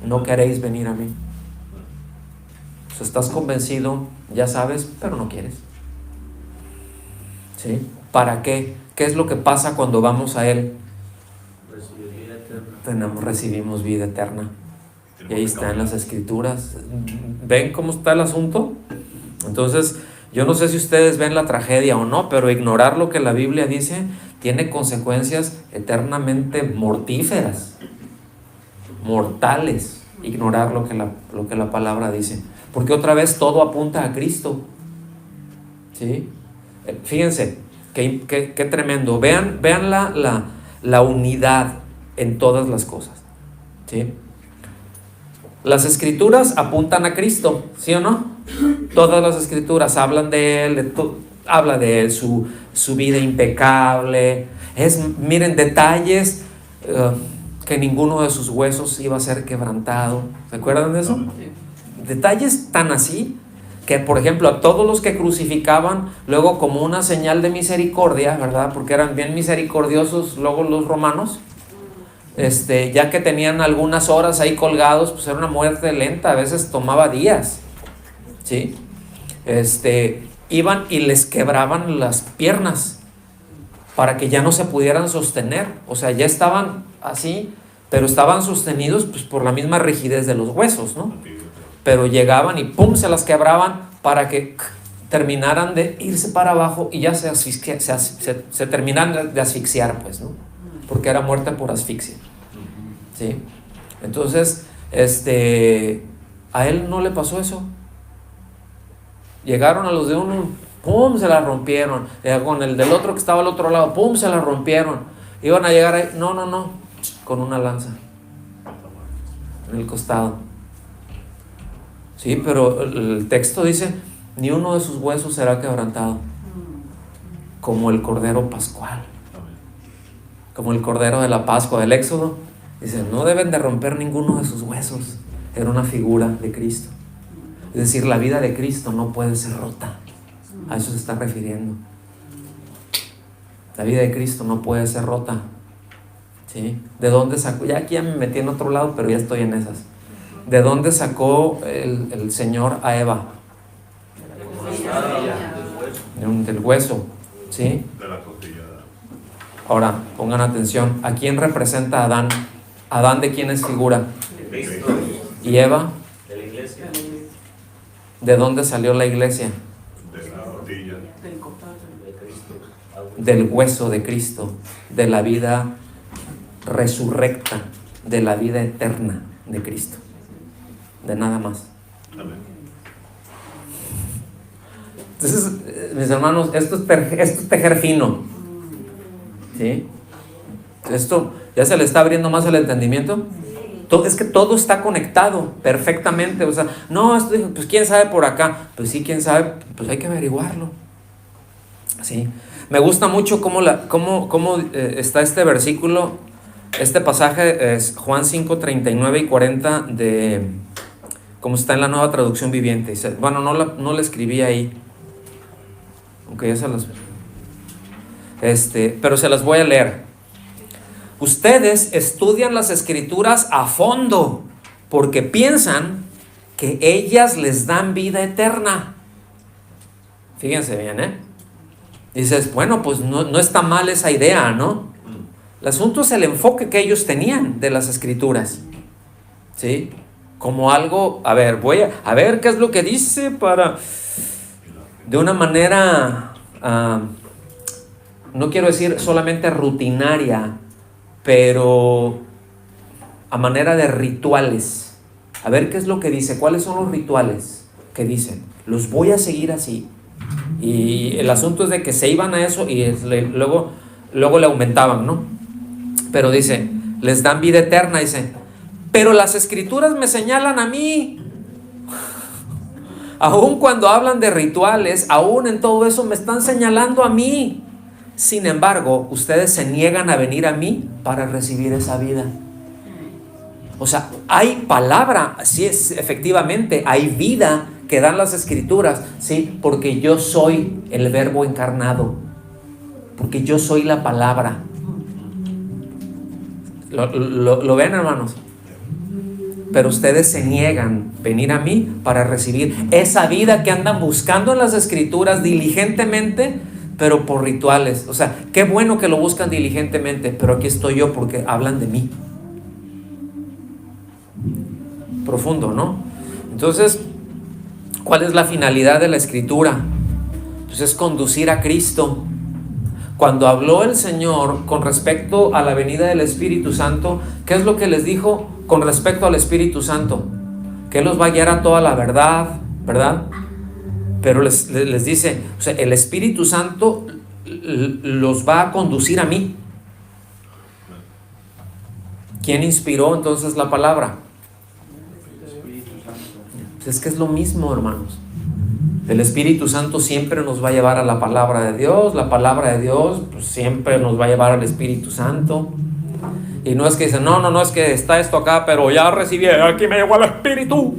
No queréis venir a mí. Pues estás convencido, ya sabes, pero no quieres. ¿Sí? ¿Para qué? ¿Qué es lo que pasa cuando vamos a Él? Recibimos vida eterna. Y ahí está en las Escrituras. ¿Ven cómo está el asunto? Entonces, yo no sé si ustedes ven la tragedia o no, pero ignorar lo que la Biblia dice tiene consecuencias eternamente mortíferas, mortales. Ignorar lo que la palabra dice, porque otra vez todo apunta a Cristo. ¿Sí? Fíjense qué tremendo. Vean la unidad en todas las cosas. ¿Sí? Las Escrituras apuntan a Cristo, ¿sí o no? Todas las Escrituras hablan de Él, habla de Él, su vida impecable. Miren, detalles que ninguno de sus huesos iba a ser quebrantado. ¿Se acuerdan de eso? Sí. Detalles tan así que, por ejemplo, a todos los que crucificaban, luego como una señal de misericordia, ¿verdad? Porque eran bien misericordiosos luego los romanos, ya que tenían algunas horas ahí colgados, pues era una muerte lenta, a veces tomaba días. ¿Sí? Iban y les quebraban las piernas para que ya no se pudieran sostener. O sea, ya estaban así, pero estaban sostenidos pues por la misma rigidez de los huesos, ¿no? Pero llegaban y pum, se las quebraban para que terminaran de irse para abajo y ya se terminaran de asfixiar, pues, ¿no? porque era muerte por asfixia. ¿Sí? Entonces, a él no le pasó eso. Llegaron a los de uno, ¡pum!, se la rompieron. Con el del otro que estaba al otro lado, ¡pum!, se la rompieron. Iban a llegar ahí, no, con una lanza en el costado. Sí, pero el texto dice, ni uno de sus huesos será quebrantado, como el cordero pascual, como el cordero de la Pascua del Éxodo. Dice, no deben de romper ninguno de sus huesos. Era una figura de Cristo. Es decir, la vida de Cristo no puede ser rota. A eso se está refiriendo. La vida de Cristo no puede ser rota. ¿Sí? ¿De dónde sacó? Ya aquí ya me metí en otro lado, pero ya estoy en esas. ¿De dónde sacó el Señor a Eva? Del hueso. ¿Sí? De la costilla. Ahora, pongan atención. ¿A quién representa Adán? ¿Adán de quién es figura? ¿Y Eva? De la iglesia. ¿De dónde salió la iglesia? De la costilla. De Cristo. Del hueso de Cristo, de la vida resurrecta, de la vida eterna de Cristo. De nada más. Amén. Entonces, mis hermanos, esto es tejer fino. ¿Sí? Esto ya se le está abriendo más el entendimiento. Es que todo está conectado perfectamente. O sea, no, pues quién sabe por acá. Pues sí, quién sabe, pues hay que averiguarlo. ¿Sí? Me gusta mucho cómo está este versículo, este pasaje es Juan 5, 39 y 40 como está en la Nueva Traducción Viviente. Bueno, no la escribí ahí, aunque ya se las... pero se las voy a leer. Ustedes estudian las Escrituras a fondo porque piensan que ellas les dan vida eterna. Fíjense bien, Dices, bueno, pues no está mal esa idea, ¿no? El asunto es el enfoque que ellos tenían de las Escrituras. ¿Sí? Como algo, voy a ver qué es lo que dice para, de una manera, no quiero decir solamente rutinaria, pero a manera de rituales. A ver qué es lo que dice, cuáles son los rituales que dicen. Los voy a seguir así. Y el asunto es de que se iban a eso y luego le aumentaban, ¿no? Pero dice, les dan vida eterna, dice, pero las Escrituras me señalan a mí. Aún cuando hablan de rituales, aún en todo eso me están señalando a mí. Sin embargo, ustedes se niegan a venir a mí para recibir esa vida. O sea, hay palabra, sí, efectivamente, hay vida que dan las Escrituras, sí, porque yo soy el Verbo encarnado, porque yo soy la palabra. ¿Lo ven, hermanos? Pero ustedes se niegan a venir a mí para recibir esa vida que andan buscando en las Escrituras diligentemente, pero por rituales. O sea, qué bueno que lo buscan diligentemente, pero aquí estoy yo porque hablan de mí. Profundo, ¿no? Entonces, ¿cuál es la finalidad de la Escritura? Pues es conducir a Cristo. Cuando habló el Señor con respecto a la venida del Espíritu Santo, ¿qué es lo que les dijo con respecto al Espíritu Santo? Que Él los va a guiar a toda la verdad, ¿verdad? Pero les dice, o sea, el Espíritu Santo los va a conducir a mí. ¿Quién inspiró entonces la palabra? Pues es que es lo mismo, hermanos. El Espíritu Santo siempre nos va a llevar a la palabra de Dios. La palabra de Dios pues siempre nos va a llevar al Espíritu Santo. Y no es que dicen, no, es que está esto acá, pero ya recibí, aquí me llegó el Espíritu.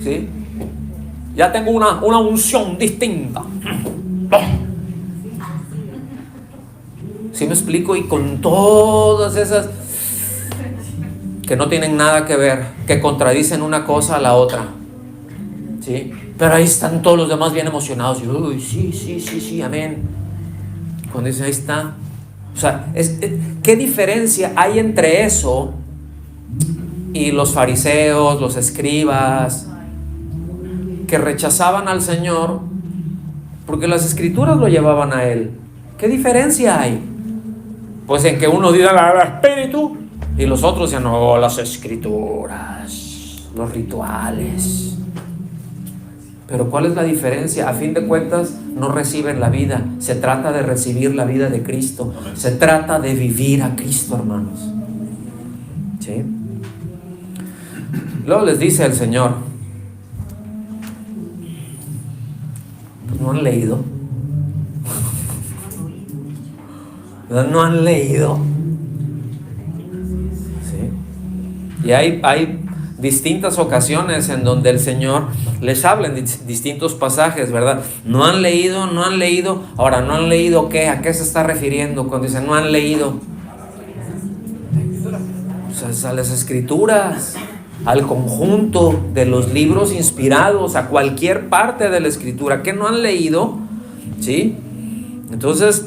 ¿Sí? Ya tengo una unción distinta. ¿Sí me explico? Y con todas esas que no tienen nada que ver, que contradicen una cosa a la otra. ¿Sí? Pero ahí están todos los demás bien emocionados. Y, uy, sí, amén. Cuando dicen, ahí está. O sea, ¿qué diferencia hay entre eso y los fariseos, los escribas, que rechazaban al Señor porque las Escrituras lo llevaban a Él? ¿Qué diferencia hay? Pues en que uno diga el Espíritu y los otros decían, no, las escrituras, los rituales. Pero ¿cuál es la diferencia? A fin de cuentas no reciben la vida. Se trata de recibir la vida de Cristo. Se trata de vivir a Cristo, hermanos. ¿Sí? Luego les dice el Señor, pues no han leído. No han leído. ¿Sí? Y hay distintas ocasiones en donde el Señor les habla en distintos pasajes, ¿verdad? No han leído. Ahora, ¿no han leído qué? ¿A qué se está refiriendo cuando dice no han leído? O sea, a las escrituras, al conjunto de los libros inspirados, a cualquier parte de la escritura. ¿Qué no han leído? ¿Sí? Entonces,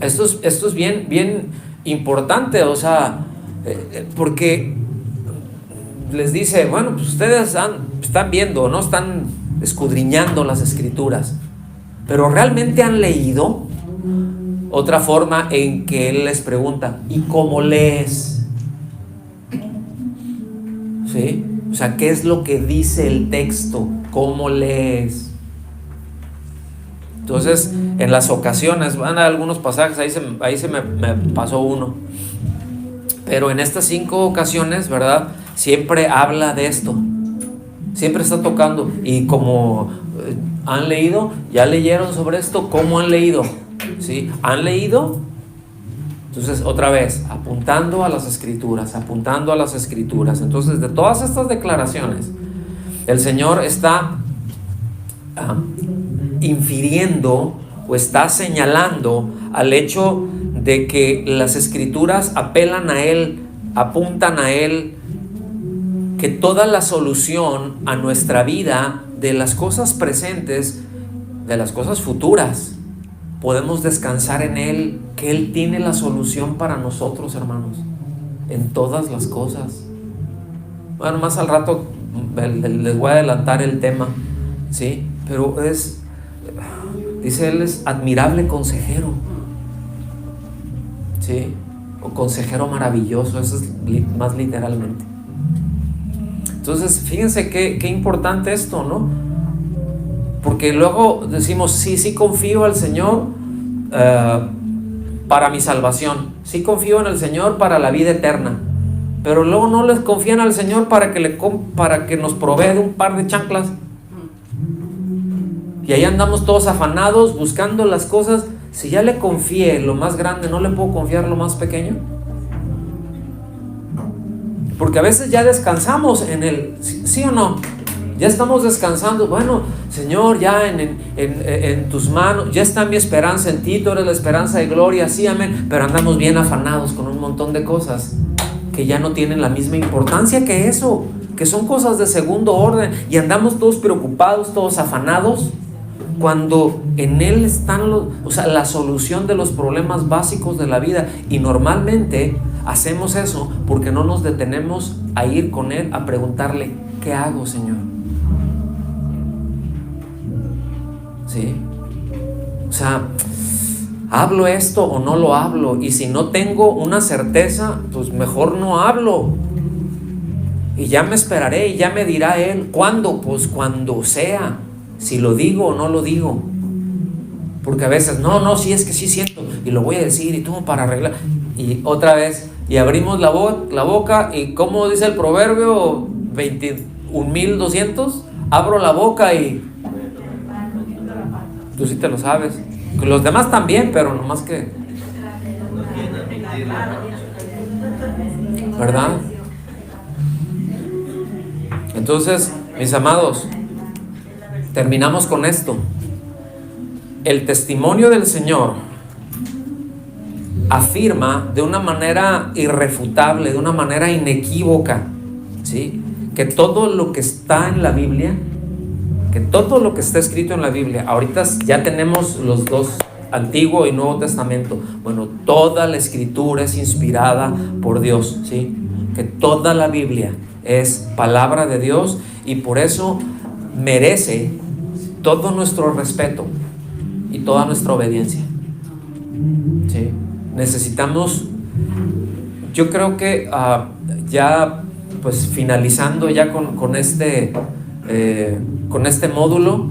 esto es bien importante, o sea, porque les dice, bueno, pues ustedes están viendo, ¿no? Están escudriñando las escrituras, pero ¿realmente han leído? Otra forma en que Él les pregunta, ¿y cómo lees? ¿Sí? O sea, ¿qué es lo que dice el texto? ¿Cómo lees? Entonces, en las ocasiones, van a algunos pasajes, ahí se me pasó uno, pero en estas 5 ocasiones, ¿verdad? Siempre habla de esto, siempre está tocando, y como han leído, ya leyeron sobre esto, ¿cómo han leído? ¿Sí? ¿Han leído? Entonces, otra vez, apuntando a las escrituras. Entonces, de todas estas declaraciones, el Señor está infiriendo o está señalando al hecho de que las escrituras apelan a Él, apuntan a Él, que toda la solución a nuestra vida, de las cosas presentes, de las cosas futuras, podemos descansar en Él, que Él tiene la solución para nosotros, hermanos, en todas las cosas. Bueno, más al rato les voy a adelantar el tema, ¿sí? Pero dice Él, es admirable consejero, ¿sí? O consejero maravilloso, eso es más literalmente. Entonces, fíjense qué importante esto, ¿no? Porque luego decimos, sí confío al Señor para mi salvación, sí confío en el Señor para la vida eterna, pero luego no les confían al Señor para que nos provee de un par de chanclas. Y ahí andamos todos afanados buscando las cosas. Si ya le confié lo más grande, ¿no le puedo confiar lo más pequeño? Porque a veces ya descansamos en el, ¿sí o no? Ya estamos descansando. Bueno, Señor, ya en tus manos, ya está mi esperanza en ti, tú eres la esperanza de gloria, sí, amén. Pero andamos bien afanados con un montón de cosas que ya no tienen la misma importancia que eso, que son cosas de segundo orden, y andamos todos preocupados, todos afanados, cuando en Él están la solución de los problemas básicos de la vida. Y normalmente hacemos eso porque no nos detenemos a ir con Él a preguntarle, ¿qué hago, Señor? ¿Sí? O sea, ¿hablo esto o no lo hablo? Y si no tengo una certeza, pues mejor no hablo. Y ya me esperaré y ya me dirá Él. ¿Cuándo? Pues cuando sea. Si lo digo o no lo digo. Porque a veces, sí, es que sí siento y lo voy a decir y todo para arreglar. Y otra vez, y abrimos la boca, y como dice el proverbio 21.200, abro la boca y tú sí te lo sabes. Los demás también, pero nomás que, ¿verdad? Entonces, mis amados, terminamos con esto. El testimonio del Señor afirma de una manera irrefutable, de una manera inequívoca, ¿sí? Que todo lo que está en la Biblia, que todo lo que está escrito en la Biblia, ahorita ya tenemos los dos, Antiguo y Nuevo Testamento. Bueno, toda la escritura es inspirada por Dios, ¿sí? Que toda la Biblia es palabra de Dios, y por eso merece todo nuestro respeto y toda nuestra obediencia, ¿sí? necesitamos, yo creo que ya pues finalizando ya con este módulo,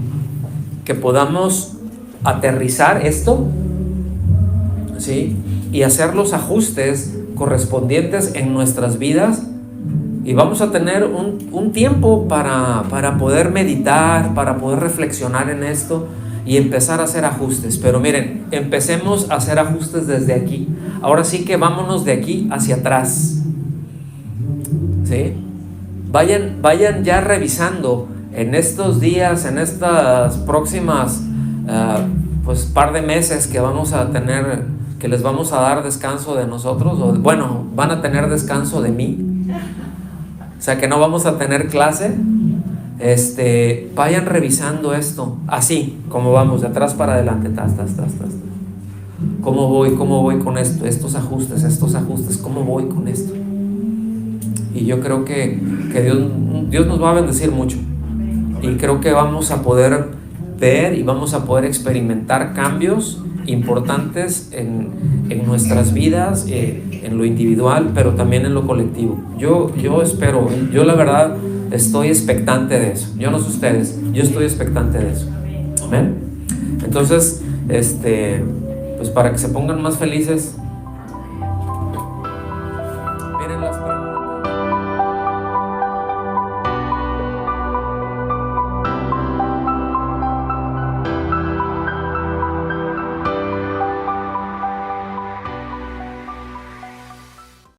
que podamos aterrizar esto, ¿sí? Y hacer los ajustes correspondientes en nuestras vidas, y vamos a tener un tiempo para poder meditar, para poder reflexionar en esto y empezar a hacer ajustes. Pero miren, empecemos a hacer ajustes desde aquí. Ahora sí que vámonos de aquí hacia atrás, ¿sí? Vayan ya revisando en estos días, en estas próximas pues par de meses que vamos a tener, que les vamos a dar descanso de nosotros, o bueno, van a tener descanso de mí, o sea que no vamos a tener clase. Vayan revisando esto, así como vamos, de atrás para adelante, ¿Cómo voy con esto? Estos ajustes, ¿cómo voy con esto? Y yo creo que Dios nos va a bendecir mucho. Y creo que vamos a poder ver y vamos a poder experimentar cambios importantes en nuestras vidas, en lo individual, pero también en lo colectivo. Yo espero, yo la verdad estoy expectante de eso. Yo no sé ustedes, yo estoy expectante de eso. Amén. Entonces, pues para que se pongan más felices,